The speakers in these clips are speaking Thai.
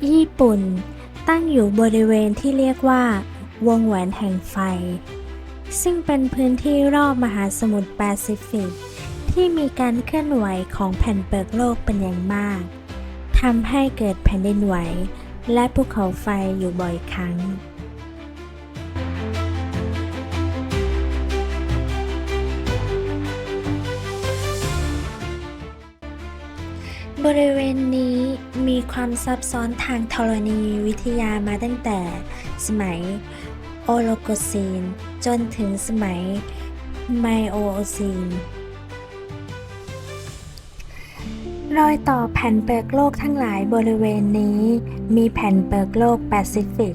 ญี่ปุ่นตั้งอยู่บริเวณที่เรียกว่าวงแหวนแห่งไฟซึ่งเป็นพื้นที่รอบมหาสมุทรแปซิฟิกที่มีการเคลื่อนไหวของแผ่นเปลือกโลกเป็นอย่างมากทำให้เกิดแผ่นดินไหวและภูเขาไฟอยู่บ่อยครั้งบริเวณนี้มีความซับซ้อนทางธรณีวิทยามาตั้งแต่สมัยโอโลโกซีนจนถึงสมัยไมโอซีนรอยต่อแผ่นเปลือกโลกทั้งหลายบริเวณนี้มีแผ่นเปลือกโลกแปซิฟิก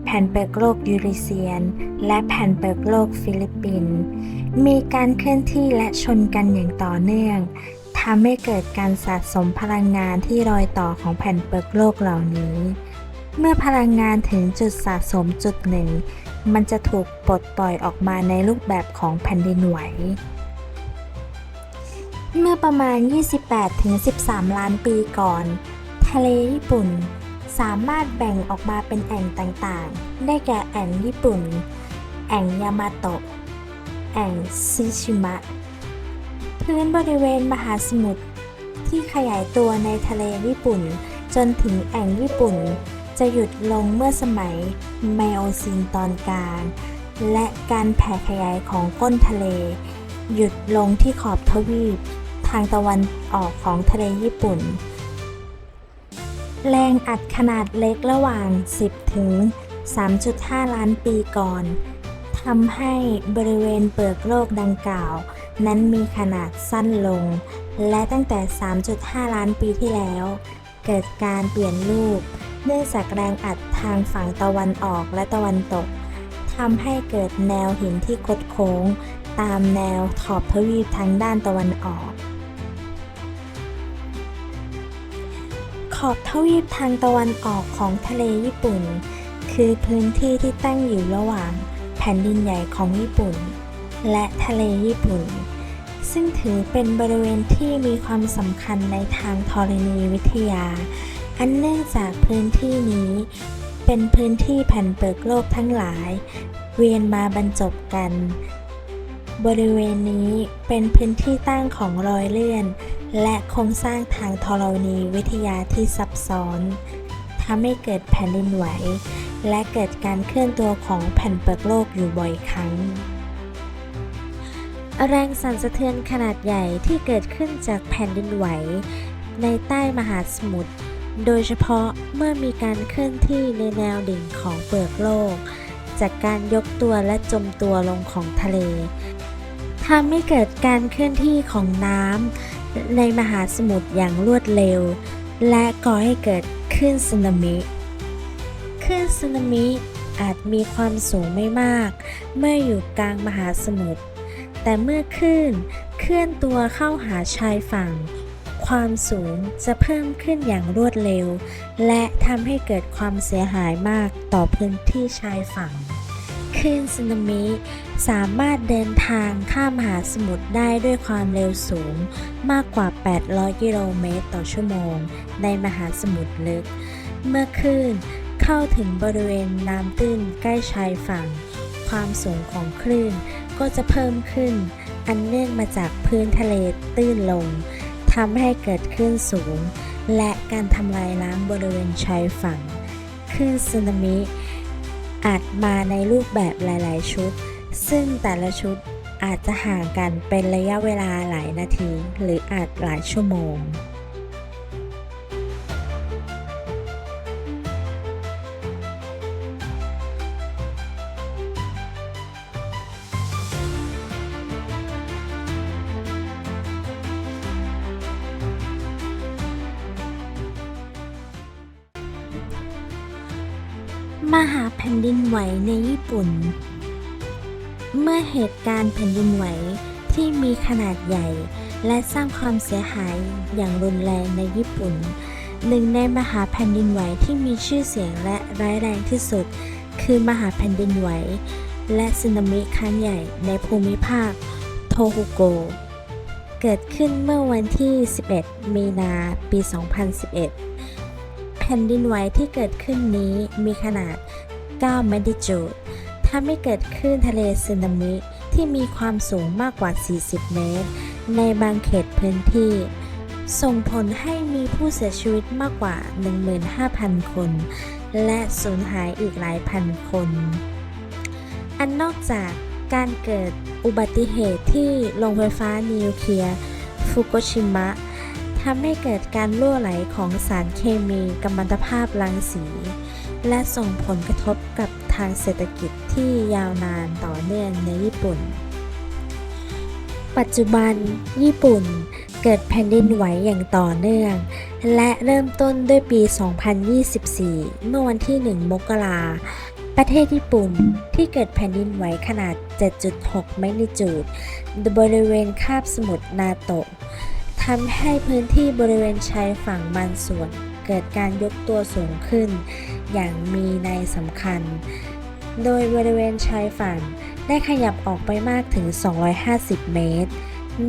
แผ่นเปลือกโลกยูเรเซียนและแผ่นเปลือกโลกฟิลิปปินส์มีการเคลื่อนที่และชนกันอย่างต่อเนื่องทำให้เกิดการสะสมพลังงานที่รอยต่อของแผ่นเปลือกโลกเหล่านี้เมื่อพลังงานถึงจุดสะสมจุดหนึ่งมันจะถูกปลดปล่อยออกมาในรูปแบบของแผ่นดินไหวเมื่อประมาณ 28-13 ล้านปีก่อนทะเลญี่ปุ่นสามารถแบ่งออกมาเป็นแอ่งต่างๆได้แก่แอ่งญี่ปุ่นแอ่งยามาโตะแอ่งซิชิมะพื้นบริเวณมหาสมุทรที่ขยายตัวในทะเลญี่ปุ่นจนถึงแอ่งญี่ปุ่นจะหยุดลงเมื่อสมัยไมโอซีนตอนกลางและการแผ่ขยายของก้นทะเลหยุดลงที่ขอบทวีปทางตะวันออกของทะเลญี่ปุ่นแรงอัดขนาดเล็กระหว่าง 10 ถึง 3.5 ล้านปีก่อนทำให้บริเวณเปลือกโลกดังกล่าวนั้นมีขนาดสั้นลงและตั้งแต่ 3.5 ล้านปีที่แล้วเกิดการเปลี่ยนรูปเนื่องจากแรงอัดทางฝั่งตะวันออกและตะวันตกทำให้เกิดแนวหินที่คดโค้งตามแนวขอบทวีปทางด้านตะวันออกขอบทวีปทางตะวันออกของทะเลญี่ปุ่นคือพื้นที่ที่ตั้งอยู่ระหว่างแผ่นดินใหญ่ของญี่ปุ่นและทะเลญี่ปุ่นซึ่งถือเป็นบริเวณที่มีความสำคัญในทางธรณีวิทยาอันเนื่องจากพื้นที่นี้เป็นพื้นที่แผ่นเปลือกโลกทั้งหลายเวียนมาบรรจบกันบริเวณนี้เป็นพื้นที่ตั้งของรอยเลื่อนและโครงสร้างทางธรณีวิทยาที่ซับซ้อนทำให้เกิดแผ่นดินไหวและเกิดการเคลื่อนตัวของแผ่นเปลือกโลกอยู่บ่อยครั้งแรงสั่นสะเทือนขนาดใหญ่ที่เกิดขึ้นจากแผ่นดินไหวในใต้มหาสมุทรโดยเฉพาะเมื่อมีการเคลื่อนที่ในแนวดิ่งของเปลือกโลกจากการยกตัวและจมตัวลงของทะเลทำให้เกิดการเคลื่อนที่ของน้ำในมหาสมุทรอย่างรวดเร็วและก่อให้เกิดคลื่นสึนามิคลื่นสึนามิอาจมีความสูงไม่มากเมื่ออยู่กลางมหาสมุทรแต่เมื่อคลื่นเคลื่อนตัวเข้าหาชายฝั่งความสูงจะเพิ่มขึ้นอย่างรวดเร็วและทำให้เกิดความเสียหายมากต่อพื้นที่ชายฝั่งคลื่นสึนามิสามารถเดินทางข้ามมหาสมุทรได้ด้วยความเร็วสูงมากกว่า 800 กิโลเมตรต่อชั่วโมงในมหาสมุทรลึกเมื่อคลื่นเข้าถึงบริเวณน้ำตื้นใกล้ชายฝั่งความสูงของคลื่นก็จะเพิ่มขึ้นอันเนื่องมาจากพื้นทะเลตื้นลงทำให้เกิดคลื่นสูงและการทำลายล้างบริเวณชายฝั่งคลื่นสึนามิอาจมาในรูปแบบหลายๆชุดซึ่งแต่ละชุดอาจจะห่างกันเป็นระยะเวลาหลายนาทีหรืออาจหลายชั่วโมงมหาแผ่นดินไหวในญี่ปุ่นเมื่อเหตุการณ์แผ่นดินไหวที่มีขนาดใหญ่และสร้างความเสียหายอย่างรุนแรงในญี่ปุ่นหนึ่งในมหาแผ่นดินไหวที่มีชื่อเสียงและร้ายแรงที่สุดคือมหาแผ่นดินไหวและสึนามิครั้งใหญ่ในภูมิภาคโทโฮโกเกิดขึ้นเมื่อวันที่ 11 มีนาปี 2011 แผ่นดินไหวที่เกิดขึ้นนี้มีขนาด 9 แมกนิจูดทำให้เกิดคลื่นทะเลสึนามิที่มีความสูงมากกว่า 40 เมตร ในบางเขตพื้นที่ ส่งผลให้มีผู้เสียชีวิตมากกว่า 15,000 คน และสูญหายอีกหลายพันคน อันนอกจากการเกิดอุบัติเหตุที่โรงไฟฟ้านิวเคลียร์ฟุกุชิมะทำให้เกิดการรั่วไหลของสารเคมีกัมมันตภาพรังสี และส่งผลกระทบกับทางเศรษฐกิจที่ยาวนานต่อเนื่องในญี่ปุ่น ปัจจุบันญี่ปุ่นเกิดแผ่นดินไหวอย่างต่อเนื่อง และเริ่มต้นด้วยปี 2024 เมื่อวันที่ 1 มกราคม ประเทศญี่ปุ่นที่เกิดแผ่นดินไหวขนาด 7.6 แมกนิจูดบริเวณคาบสมุทรนาโตะทำให้พื้นที่บริเวณชายฝั่งบางส่วนเกิดการยกตัวสูงขึ้นอย่างมีนัยสำคัญ โดยบริเวณชายฝั่งได้ขยับออกไปมากถึง 250 เมตร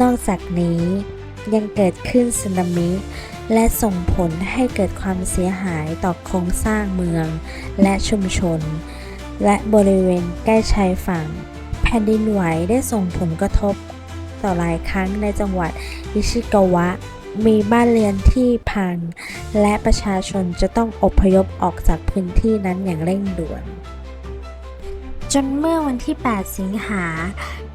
นอกจากนี้ยังเกิดขึ้นสึนามิและส่งผลให้เกิดความเสียหายต่อโครงสร้างเมืองและชุมชน และบริเวณใกล้ชายฝั่งแผ่นดินไหวได้ส่งผลกระทบต่อหลายครั้งในจังหวัดอิชิกาวะมีบ้านเรือนที่พังและประชาชนจะต้องอพยพออกจากพื้นที่นั้นอย่างเร่งด่วนจนเมื่อวันที่ 8 สิงหา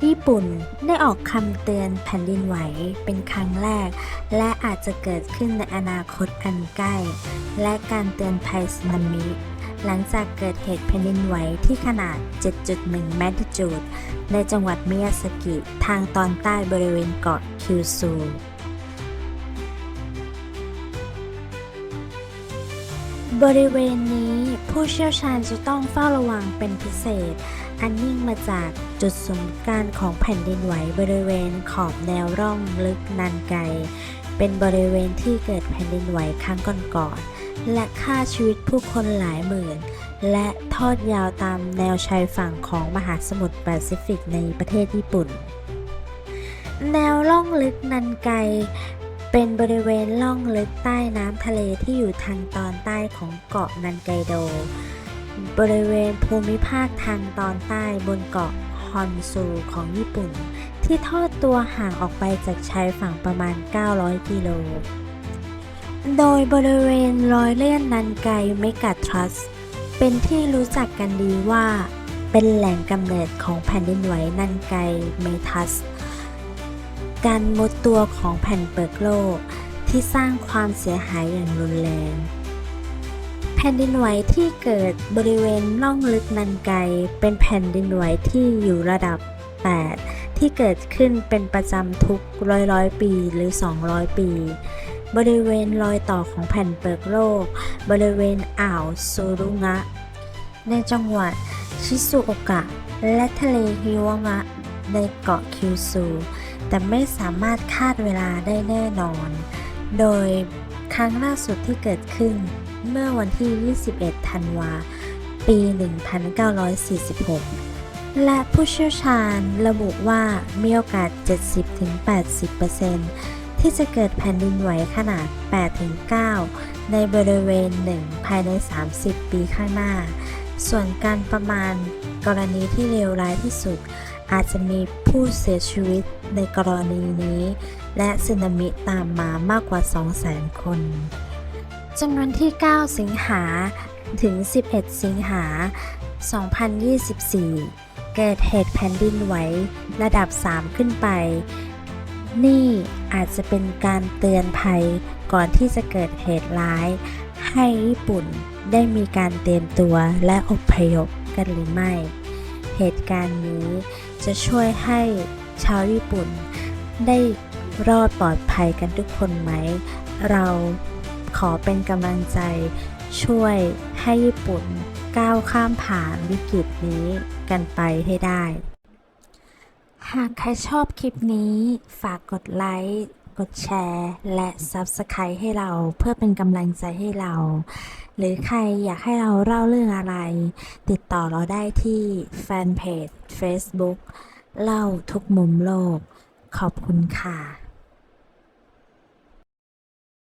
ญี่ปุ่นได้ออกคำเตือนแผ่นดินไหวเป็นครั้งแรกและอาจจะเกิดขึ้นในอนาคตอันใกล้และการเตือนภัยสึนามิหลังจากเกิดเหตุแผ่นดินไหวที่ขนาด 7.1 แมกนิจูดในจังหวัดมิยาซากิทางตอนใต้บริเวณเกาะคิวซูบริเวณนี้ผู้เชี่ยวชาญจะต้องเฝ้าระวังเป็นพิเศษอันเนื่องมาจากจุดศูนย์กลางของแผ่นดินไหวบริเวณขอบแนวร่องลึกนานไกเป็นบริเวณที่เกิดแผ่นดินไหวครั้งก่อนๆและฆ่าชีวิตผู้คนหลายหมื่นและทอดยาวตามแนวชายฝั่งของมหาสมุทรแปซิฟิกในประเทศญี่ปุ่นแนวร่องลึกนานไกเป็นบริเวณล่องลึกใต้น้ำทะเลที่อยู่ทางตอนใต้ของเกาะนันไกโดบริเวณภูมิภาคทางตอนใต้บนเกาะฮอนซูของญี่ปุ่นที่ทอดตัวห่างออกไปจากชายฝั่งประมาณ 900 กิโลโดยบริเวณรอยเลื่อนนันไกเมกาทรัสเป็นที่รู้จักกันดีว่าเป็นแหล่งกำเนิดของแผ่นดินไหวนันไกเมทัสการมุดตัวของแผ่นเปลือกโลกที่สร้างความเสียหายอย่างรุนแรงแผ่นดินไหวที่เกิดบริเวณล่องลึกนันไกเป็นแผ่นดินไหวที่อยู่ระดับ 8 ที่เกิดขึ้นเป็นประจำทุกร้อยปีหรือ 200 ปีบริเวณรอยต่อของแผ่นเปลือกโลกบริเวณอ่าวซูรุงะในจังหวัดชิซุโอกะและทะเลฮิวามะในเกาะคิวซูแต่ไม่สามารถคาดเวลาได้แน่นอนโดยครั้งล่าสุดที่เกิดขึ้นเมื่อวันที่ 21 ธันวาคม ปี 1946 และผู้เชี่ยวชาญระบุว่ามีโอกาส 70-80% ที่จะเกิดแผ่นดินไหวขนาด 8-9 ในบริเวณหนึ่งภายใน 30 ปีข้างหน้าส่วนการประมาณกรณีที่เลวร้ายที่สุดอาจจะมีผู้เสียชีวิตในกรณีนี้และสึนามิตามมามากกว่า 200,000 คนจนวันที่ 9 สิงหาถึง 11 สิงหา 2024 เกิดเหตุแผ่นดินไหวระดับ 3 ขึ้นไปนี่อาจจะเป็นการเตือนภัยก่อนที่จะเกิดเหตุร้ายให้ญี่ปุ่นได้มีการเตรียมตัวและอพยพกันหรือไม่เหตุการณ์นี้จะช่วยให้ชาวญี่ปุ่นได้รอดปลอดภัยกันทุกคนไหมเราขอเป็นกำลังใจช่วยให้ญี่ปุ่นก้าวข้ามผ่านวิกฤตนี้กันไปให้ได้หากใครชอบคลิปนี้ฝากกดไลค์กดแชร์และ Subscribe ให้เราเพื่อเป็นกำลังใจให้เราหรือใครอยากให้เราเล่าเรื่องอะไรติดต่อเราได้ที่แฟนเพจ Facebook เล่าทุกมุมโลกขอบคุณค่ะ